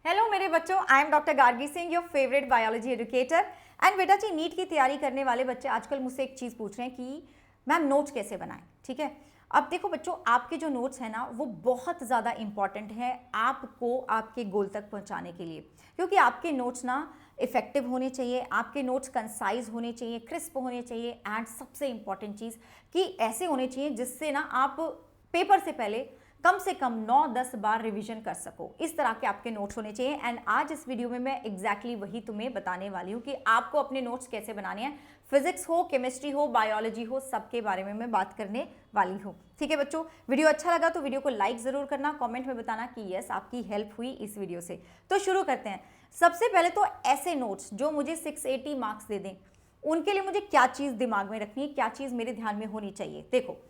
Hello मेरे बच्चों, I am doctor Gargi Singh, your favourite biology educator. And बेटा जी, नीट की तैयारी करने वाले बच्चे आजकल मुझसे एक चीज़ पूछ रहे हैं कि मैम नोट्स कैसे बनाएं। ठीक है, अब देखो बच्चों, आपके जो नोट्स हैं ना वो बहुत ज़्यादा इंपॉर्टेंट है आपको आपके गोल तक पहुंचाने के लिए, क्योंकि आपके नोट्स ना इफेक्टिव होने चाहिए, आपके नोट्स कंसाइज होने चाहिए, क्रिस्प होने चाहिए, एंड सबसे इंपॉर्टेंट चीज़ कि ऐसे होने चाहिए जिससे ना आप पेपर से पहले कम से कम 9-10 बार रिवीजन कर सको। इस तरह के आपके नोट्स होने चाहिए। एंड आज इस वीडियो में मैं एग्जैक्टली वही तुम्हें बताने वाली हूँ कि आपको अपने नोट्स कैसे बनाने हैं। फिजिक्स हो, केमिस्ट्री हो, बायोलॉजी हो, सबके बारे में मैं बात करने वाली हूँ। ठीक है बच्चों, वीडियो अच्छा लगा तो वीडियो को लाइक जरूर करना, कॉमेंट में बताना कि यस आपकी हेल्प हुई इस वीडियो से। तो शुरू करते हैं। सबसे पहले तो ऐसे नोट्स जो मुझे 680 मार्क्स दे दें, उनके लिए मुझे क्या चीज़ दिमाग में रखनी है, क्या चीज़ मेरे ध्यान में होनी चाहिए। देखो,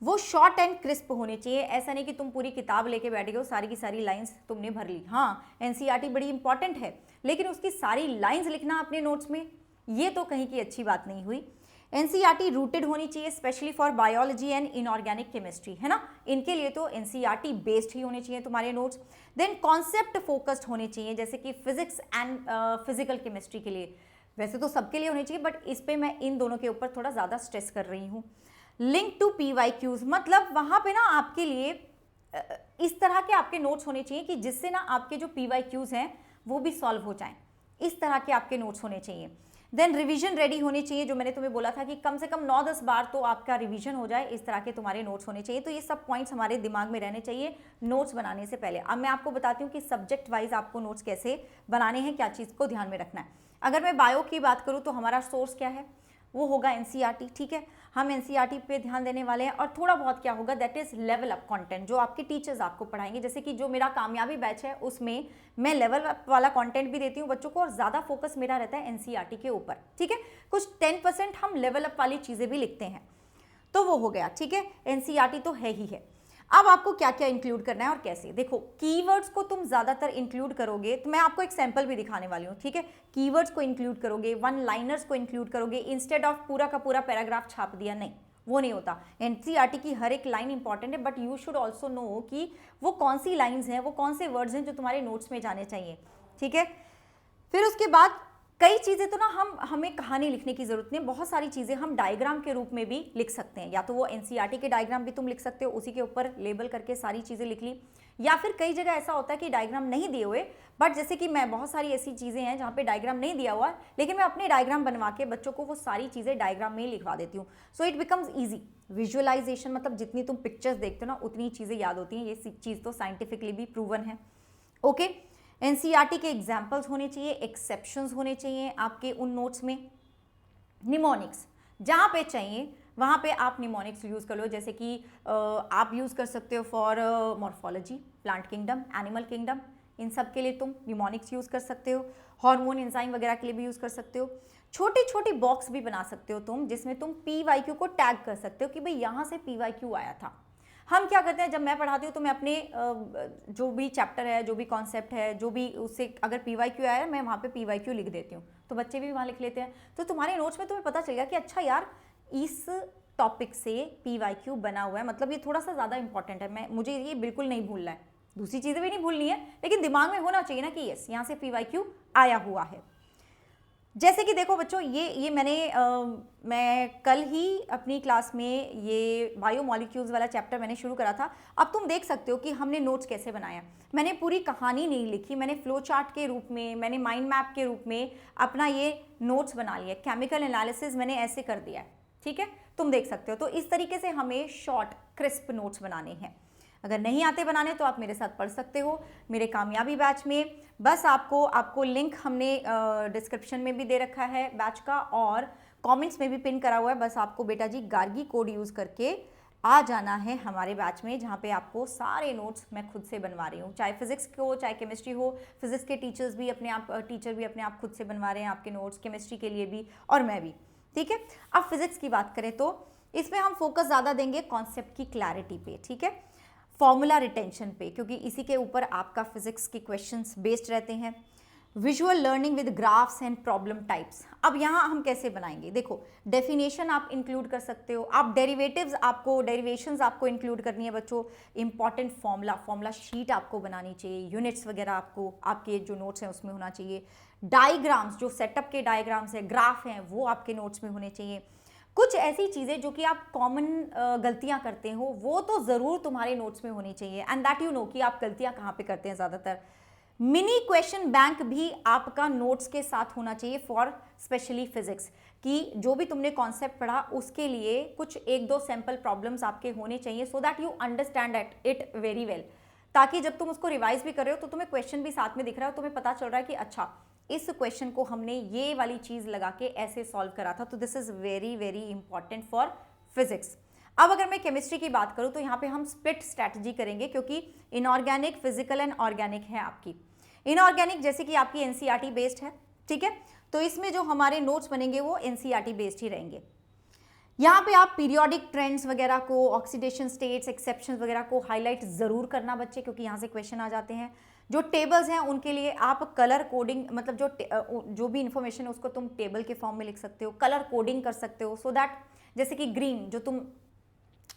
वो शॉर्ट एंड क्रिस्प होने चाहिए। ऐसा नहीं कि तुम पूरी किताब लेके बैठ गए हो, सारी की सारी लाइंस तुमने भर ली। हाँ, एनसीईआरटी बड़ी इंपॉर्टेंट है, लेकिन उसकी सारी लाइंस लिखना अपने नोट्स में, ये तो कहीं की अच्छी बात नहीं हुई। एनसीईआरटी रूटेड होनी चाहिए, specially for biology and inorganic chemistry, है ना। इनके लिए तो एनसीईआरटी बेस्ड ही होने चाहिए तुम्हारे नोट्स। देन कॉन्सेप्ट फोकस्ड होने चाहिए, जैसे कि फिजिक्स एंड फिजिकल केमिस्ट्री के लिए। वैसे तो सबके लिए होने चाहिए, बट इस पे मैं इन दोनों के ऊपर थोड़ा ज़्यादा स्ट्रेस कर रही हूँ। लिंक टू PYQs, मतलब वहां पे ना आपके लिए इस तरह के आपके नोट्स होने चाहिए कि जिससे ना आपके जो PYQs हैं वो भी सॉल्व हो जाएं। इस तरह के आपके नोट्स होने चाहिए। देन रिवीजन रेडी होने चाहिए, जो मैंने तुम्हें बोला था कि कम से कम 9-10 बार तो आपका रिवीजन हो जाए, इस तरह के तुम्हारे नोट्स होने चाहिए। तो ये सब पॉइंट्स हमारे दिमाग में रहने चाहिए नोट्स बनाने से पहले। अब मैं आपको बताती हूँ कि सब्जेक्ट वाइज आपको नोट्स कैसे बनाने हैं, क्या चीज़ को ध्यान में रखना है। अगर मैं बायो की बात करूँ तो हमारा सोर्स क्या है, वो होगा एनसीईआरटी। ठीक है, हम एनसीईआरटी पे ध्यान देने वाले हैं। और थोड़ा बहुत क्या होगा, that is level up content, जो आपके टीचर्स आपको पढ़ाएंगे। जैसे कि जो मेरा कामयाबी बैच है उसमें मैं लेवल अप वाला कंटेंट भी देती हूँ बच्चों को, और ज़्यादा फोकस मेरा रहता है एनसीईआरटी के ऊपर। ठीक है, कुछ 10% हम लेवल अप वाली चीज़ें भी लिखते हैं, तो वो हो गया। ठीक है, एनसीईआरटी तो है ही है। अब आपको क्या क्या इंक्लूड करना है और कैसे। देखो, कीवर्ड्स को तुम ज्यादातर इंक्लूड करोगे, तो मैं आपको एक सैंपल भी दिखाने वाली हूँ। ठीक है, कीवर्ड्स को इंक्लूड करोगे, वन लाइनर्स को इंक्लूड करोगे, इंस्टेड ऑफ पूरा का पूरा पैराग्राफ छाप दिया, नहीं, वो नहीं होता। एनसीईआरटी की हर एक लाइन इंपॉर्टेंट है, but you should also know कि वो कौन सी लाइन्स हैं, वो कौन से वर्ड्स हैं जो तुम्हारे नोट्स में जाने चाहिए। ठीक है, फिर उसके बाद कई चीज़ें तो ना हमें कहानी लिखने की जरूरत नहीं, बहुत सारी चीज़ें हम डायग्राम के रूप में भी लिख सकते हैं। या तो वो एनसीईआरटी के डायग्राम भी तुम लिख सकते हो, उसी के ऊपर लेबल करके सारी चीज़ें लिख ली। या फिर कई जगह ऐसा होता है कि डायग्राम नहीं दिए हुए, बट जैसे कि मैं, बहुत सारी ऐसी चीज़ें हैं जहाँ पे डायग्राम नहीं दिया हुआ, लेकिन मैं अपने डायग्राम बनवा के बच्चों को वो सारी चीज़ें डायग्राम में ही लिखवा देती हूँ। So it becomes easy visualization, मतलब जितनी तुम पिक्चर्स देखते हो ना उतनी चीज़ें याद होती हैं। ये चीज़ तो साइंटिफिकली भी प्रूवन है। ओके, एनसीईआरटी के एग्जाम्पल्स होने चाहिए, एक्सेप्शंस होने चाहिए आपके उन नोट्स में। निमोनिक्स जहाँ पे चाहिए वहाँ पे आप निमोनिक्स यूज़ कर लो, जैसे कि आप यूज़ कर सकते हो for morphology, plant kingdom, animal kingdom, इन सब के लिए तुम निमोनिक्स यूज़ कर सकते हो। हार्मोन एंजाइम वगैरह के लिए भी यूज़ कर सकते हो। छोटी छोटी बॉक्स भी बना सकते हो तुम, जिसमें तुम PYQ को टैग कर सकते हो कि भाई यहाँ से PYQ आया था। हम क्या करते हैं, जब मैं पढ़ाती हूँ तो मैं अपने जो भी चैप्टर है, जो भी कॉन्सेप्ट है, जो भी उससे अगर PYQ आया मैं वहाँ पे PYQ लिख देती हूँ, तो बच्चे भी वहाँ लिख लेते हैं। तो तुम्हारे नोट्स में तुम्हें पता चलेगा कि अच्छा यार, इस टॉपिक से PYQ बना हुआ है, मतलब ये थोड़ा सा ज़्यादा इंपॉर्टेंट है, मुझे ये बिल्कुल नहीं भूलना है। दूसरी चीज़ें भी नहीं भूलनी है, लेकिन दिमाग में होना चाहिए ना कि यस, यहाँ से PYQ आया हुआ है। जैसे कि देखो बच्चों, ये मैं कल ही अपनी क्लास में ये बायोमॉलिक्यूल्स वाला चैप्टर मैंने शुरू करा था। अब तुम देख सकते हो कि हमने नोट्स कैसे बनाया। मैंने पूरी कहानी नहीं लिखी, मैंने फ्लो चार्ट के रूप में, मैंने माइंड मैप के रूप में अपना ये नोट्स बना लिया। केमिकल एनालिसिस मैंने ऐसे कर दिया है। ठीक है, तुम देख सकते हो। तो इस तरीके से हमें शॉर्ट क्रिस्प नोट्स बनाने हैं। अगर नहीं आते बनाने तो आप मेरे साथ पढ़ सकते हो मेरे कामयाबी बैच में। बस आपको लिंक हमने डिस्क्रिप्शन में भी दे रखा है बैच का, और कमेंट्स में भी पिन करा हुआ है। बस आपको बेटा जी गार्गी कोड यूज़ करके आ जाना है हमारे बैच में, जहाँ पे आपको सारे नोट्स मैं खुद से बनवा रही हूँ। चाहे फिजिक्स हो, चाहे केमिस्ट्री हो, फिजिक्स के टीचर भी अपने आप खुद से बनवा रहे हैं आपके नोट्स, केमिस्ट्री के लिए भी, और मैं भी। ठीक है, अब फिजिक्स की बात करें तो इसमें हम फोकस ज़्यादा देंगे कॉन्सेप्ट की क्लैरिटी पे। ठीक है, फॉर्मूला रिटेंशन पे, क्योंकि इसी के ऊपर आपका फिजिक्स के क्वेश्चंस बेस्ड रहते हैं। Visual learning with graphs and problem types. अब यहाँ हम कैसे बनाएंगे, देखो डेफिनेशन आप इंक्लूड कर सकते हो, आप डेरिवेशंस आपको इंक्लूड करनी है बच्चों, इंपॉर्टेंट फॉर्मूला शीट आपको बनानी चाहिए, यूनिट्स वगैरह आपको आपके जो नोट्स हैं उसमें होना चाहिए, डायग्राम्स जो सेटअप के डायग्राम्स हैं, ग्राफ हैं, वो आपके नोट्स में होने चाहिए। कुछ ऐसी चीज़ें जो कि आप कॉमन गलतियां करते हो वो तो ज़रूर तुम्हारे नोट्स में होनी चाहिए, एंड दैट यू नो कि आप गलतियां कहाँ पे करते हैं ज़्यादातर। मिनी क्वेश्चन बैंक भी आपका नोट्स के साथ होना चाहिए फॉर स्पेशली फिजिक्स, कि जो भी तुमने कॉन्सेप्ट पढ़ा उसके लिए कुछ एक दो सैंपल प्रॉब्लम्स आपके होने चाहिए, so that you understand it very well, ताकि जब तुम उसको रिवाइज भी कर रहे हो तो तुम्हें क्वेश्चन भी साथ में दिख रहा है, तुम्हें पता चल रहा है कि अच्छा इस क्वेश्चन को हमने ये वाली चीज लगा के ऐसे सॉल्व करा था। तो this is very very important for physics. अब अगर मैं केमिस्ट्री की बात करूं तो यहाँ पे हम स्प्लिट स्ट्रैटेजी करेंगे, क्योंकि इनऑर्गेनिक, फिजिकल एंड ऑर्गेनिक है आपकी। इनऑर्गेनिक जैसे कि आपकी एनसीईआरटी बेस्ड है, ठीक है, तो इसमें जो हमारे नोट्स बनेंगे वो एनसीईआरटी बेस्ड ही रहेंगे। यहाँ पे आप पीरियोडिक ट्रेंड्स वगैरह को, ऑक्सीडेशन स्टेट्स, एक्सेप्शंस वगैरह को हाईलाइट जरूर करना बच्चे, क्योंकि यहाँ से क्वेश्चन आ जाते हैं। जो टेबल्स हैं उनके लिए आप कलर कोडिंग, मतलब जो भी इंफॉर्मेशन है उसको तुम टेबल के फॉर्म में लिख सकते हो, कलर कोडिंग कर सकते हो, सो दैट जैसे कि ग्रीन जो तुम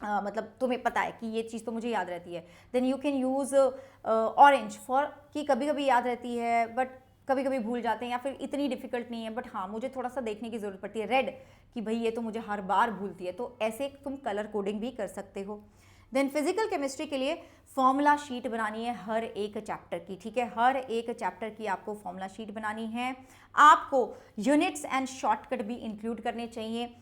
मतलब तुम्हें पता है कि ये चीज़ तो मुझे याद रहती है, then you can use orange for, कि कभी कभी याद रहती है बट कभी कभी भूल जाते हैं, या फिर इतनी डिफिकल्ट नहीं है बट हाँ मुझे थोड़ा सा देखने की ज़रूरत पड़ती है, रेड कि भाई ये तो मुझे हर बार भूलती है, तो ऐसे तुम कलर कोडिंग भी कर सकते हो। देन फिजिकल केमिस्ट्री के लिए फॉर्मूला शीट बनानी है हर एक चैप्टर की, ठीक है, हर एक चैप्टर की आपको फॉर्मूला शीट बनानी है। आपको यूनिट्स एंड शॉर्टकट भी इंक्लूड करने चाहिए।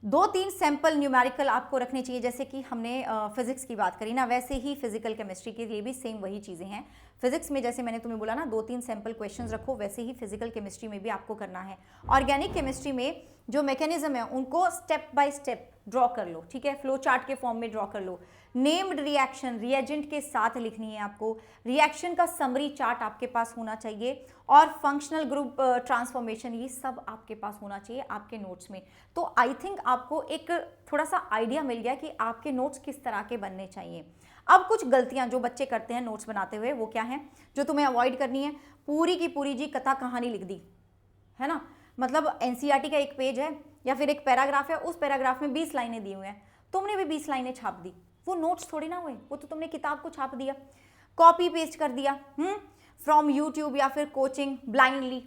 2-3 सैंपल न्यूमेरिकल आपको रखने चाहिए, जैसे कि हमने फिजिक्स की बात करी ना, वैसे ही फिजिकल केमिस्ट्री के लिए भी सेम वही चीज़ें हैं। फिजिक्स में जैसे मैंने तुम्हें बोला ना 2-3 सैंपल क्वेश्चंस रखो, वैसे ही फिजिकल केमिस्ट्री में भी आपको करना है। ऑर्गेनिक केमिस्ट्री में जो मैकेनिज्म है उनको स्टेप बाय स्टेप ड्रॉ कर लो, ठीक है, फ्लो चार्ट के फॉर्म में ड्रॉ कर लो। नेम्ड रिएक्शन रिएजेंट के साथ लिखनी है आपको, रिएक्शन का समरी चार्ट आपके पास होना चाहिए, और फंक्शनल ग्रुप ट्रांसफॉर्मेशन, ये सब आपके पास होना चाहिए आपके नोट्स में। तो आई थिंक आपको एक थोड़ा सा आइडिया मिल गया कि आपके नोट्स किस तरह के बनने चाहिए। अब कुछ गलतियां जो बच्चे करते हैं नोट्स बनाते हुए, वो क्या है जो तुम्हें अवॉइड करनी है, पूरी की पूरी जी कथा कहानी लिख दी है ना, मतलब एनसीईआरटी का एक पेज है या फिर एक पैराग्राफ है, उस पैराग्राफ में 20 लाइनें दी हुई हैं, तुमने भी 20 लाइनें छाप दी, वो नोट्स थोड़ी ना हुए, वो तो तुमने किताब को छाप दिया, कॉपी पेस्ट कर दिया फ्रॉम यूट्यूब या फिर कोचिंग ब्लाइंडली,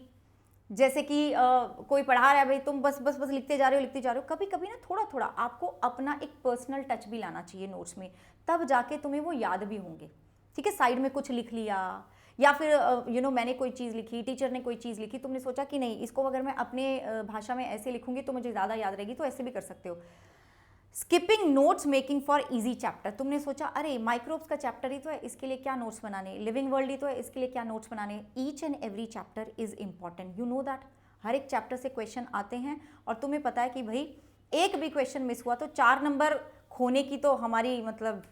जैसे कि कोई पढ़ा रहा है भाई तुम बस बस बस लिखते जा रहे हो। कभी कभी ना थोड़ा थोड़ा आपको अपना एक पर्सनल टच भी लाना चाहिए नोट्स में, तब जाके तुम्हें वो याद भी होंगे, ठीक है। साइड में कुछ लिख लिया, या फिर मैंने कोई चीज़ लिखी, टीचर ने कोई चीज़ लिखी, तुमने सोचा कि नहीं इसको अगर मैं अपने भाषा में ऐसे लिखूंगी तो मुझे ज़्यादा याद रहेगी, तो ऐसे भी कर सकते हो। Skipping notes making for easy chapter, तुमने सोचा अरे माइक्रोब्स का चैप्टर ही तो है, इसके लिए क्या नोट्स बनाने, लिविंग वर्ल्ड ही तो है, इसके लिए क्या नोट्स बनाने। Each and every chapter is important, you know that, हर एक चैप्टर से क्वेश्चन आते हैं, और तुम्हें पता है कि भाई एक भी क्वेश्चन मिस हुआ तो 4 नंबर खोने की तो हमारी मतलब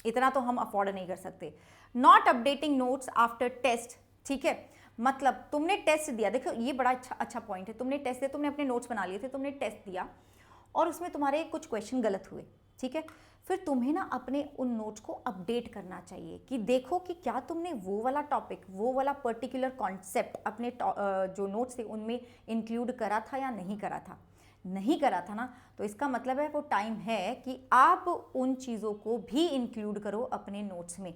इतना तो हम अफोर्ड नहीं कर सकते। Not updating notes after test, ठीक है, मतलब तुमने टेस्ट दिया, देखो ये बड़ा अच्छा पॉइंट है, तुमने टेस्ट दिया, तुमने अपने नोट्स बना लिए थे, तुमने टेस्ट दिया और उसमें तुम्हारे कुछ क्वेश्चन गलत हुए, ठीक है, फिर तुम्हें ना अपने उन नोट्स को अपडेट करना चाहिए कि देखो कि क्या तुमने वो वाला टॉपिक, वो वाला पर्टिकुलर कॉन्सेप्ट अपने जो नोट्स थे उनमें इंक्लूड करा था या नहीं करा था। नहीं करा था ना, तो इसका मतलब है वो टाइम है कि आप उन चीज़ों को भी इंक्लूड करो अपने नोट्स में,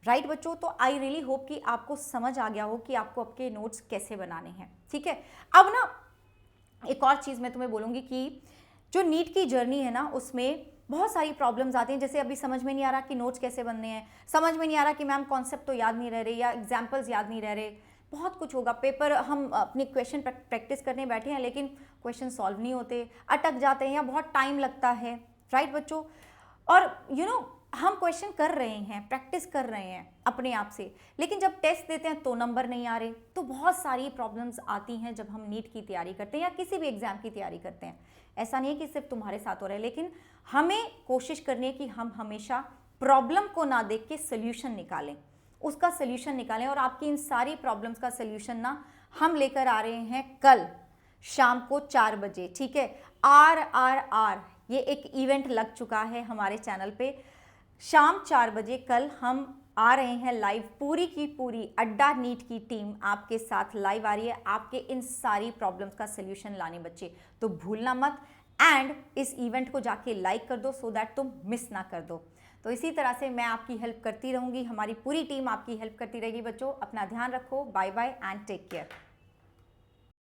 राइट बच्चों। तो आई रियली होप कि आपको समझ आ गया हो कि आपको आपके नोट्स कैसे बनाने हैं, ठीक है। अब ना एक और चीज़ मैं तुम्हें बोलूँगी कि जो नीट की जर्नी है ना उसमें बहुत सारी प्रॉब्लम्स आती हैं, जैसे अभी समझ में नहीं आ रहा कि नोट्स कैसे बनने हैं, समझ में नहीं आ रहा कि मैम कॉन्सेप्ट तो याद नहीं रह रहे या एग्जाम्पल्स याद नहीं रह रहे, बहुत कुछ होगा। पेपर हम अपने क्वेश्चन प्रैक्टिस करने बैठे हैं लेकिन क्वेश्चन सॉल्व नहीं होते, अटक जाते हैं या बहुत टाइम लगता है, राइट बच्चों। और हम क्वेश्चन कर रहे हैं, प्रैक्टिस कर रहे हैं अपने आप से, लेकिन जब टेस्ट देते हैं तो नंबर नहीं आ रहे। तो बहुत सारी प्रॉब्लम्स आती हैं जब हम नीट की तैयारी करते हैं या किसी भी एग्जाम की तैयारी करते हैं। ऐसा नहीं है कि सिर्फ तुम्हारे साथ हो रहा है, लेकिन हमें कोशिश करनी है कि हम हमेशा प्रॉब्लम को ना देख के सोल्यूशन निकालें, उसका सोल्यूशन निकालें। और आपकी इन सारी प्रॉब्लम्स का सोल्यूशन ना हम लेकर आ रहे हैं कल शाम को 4 बजे, ठीक है। RRR ये एक इवेंट लग चुका है हमारे चैनल पे, शाम 4 बजे कल हम आ रहे हैं लाइव, पूरी की पूरी अड्डा नीट की टीम आपके साथ लाइव आ रही है आपके इन सारी प्रॉब्लम्स का सोल्यूशन लाने बच्चे। तो भूलना मत एंड इस इवेंट को जाके लाइक कर दो सो दैट तुम मिस ना कर दो। तो इसी तरह से मैं आपकी हेल्प करती रहूंगी, हमारी पूरी टीम आपकी हेल्प करती रहेगी बच्चों। अपना ध्यान रखो, bye bye and take care.